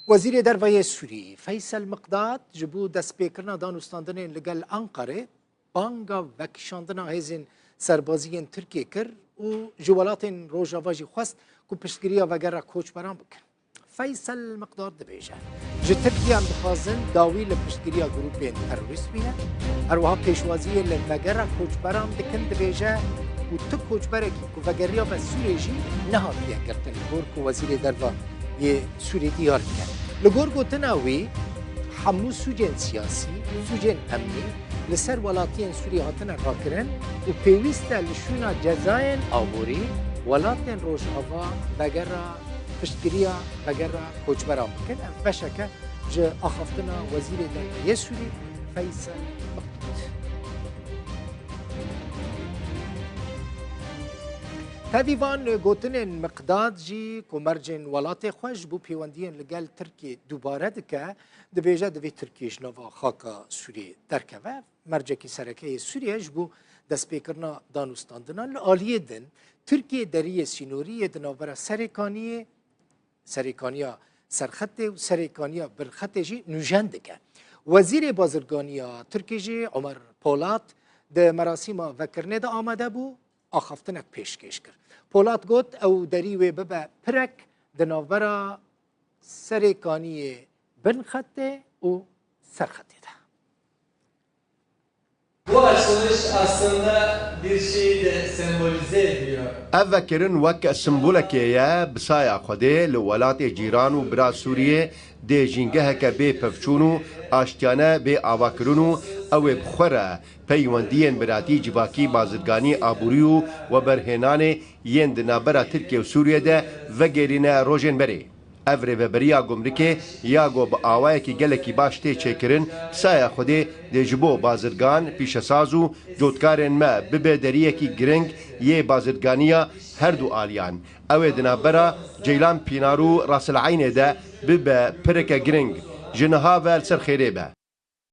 وزیر درویه سوری فیصل مقداد جبو دست پیکرنا دانستاندن لگل انقره بانگا وکشاندنا هزین سربازیین ترکیه کر و جوالات روژاواجی خواست که پشتگیریا وگره کوچبران بکن. فیصل مقداد دبیجه جه ترکیه هم دخوازن داوی لپشتگیریا گروپین تروریست بینه اروها پیشوازی لمگره کوچبران بکن دبیجه و تو کوچبره که وگریا و سوری جی نهاتیه گرتن بور که وزیر دروا یه سوری دیار کرد. لگور گوتناوی همو سوجن سیاسی، سوجن امنی لسر ولاتین سوری هاتن راکرن و پیوست لشونا جزاین آبوری ولاتین روژاوا وگره پشتگیریا وگره کوچبران بکن. بشکه جه آخفتنا وزیر درویه سوری فیصل مقداد. تدیوان گوتن مقداد جی کمرجن ولات خوش بو پیوندین لگل ترکی دوباره دکه دبیجه دوی ترکیش نوا خاکا سوری درکوه مرجکی سرکه سوریش بو دست پیکرنا دانستاندنا لآلیه دن ترکیه دریه سینوری دنابرا سریکانیا سرخطه و سریکانیا برخطه جی نوجن دکه. وزیر بازرگانیا ترکی جی عمر پولات ده مراسیما وکرنه ده آمده بو آخفتنک پیشکش کرد. پولات گوت او دریوه ببه پرک دناورا سریکانی بن خطه و سرخطه ده. Bu açılış aslında bir şeyi de sembolize ediyor. Evvekirin vek sembolekeye bisaya xwedê li welatê cîran û bira Sûriyê dê jîngeheke bê pevçûn û aştiyane bê avakirin û ew ê bixwere peywendiyên biratî civakî bazirganî aborî û weberhênanê yên di navbera Tirkiye û Sûriyê de vegerîne rojên berê. Ev rêveberiya gumrikê ya got bi awayekî gelekî baş tê çêkirin pisaya Xwedê dê ji bo bazirgan, pîşesaz û cotkarên me bibe deriyekî giring yê bazirganiya her du aliyan. Ew ê di navbera Ceylan Pînar û Rasilheynê de bibe pireke giring ji niha ve li ser xêrê be.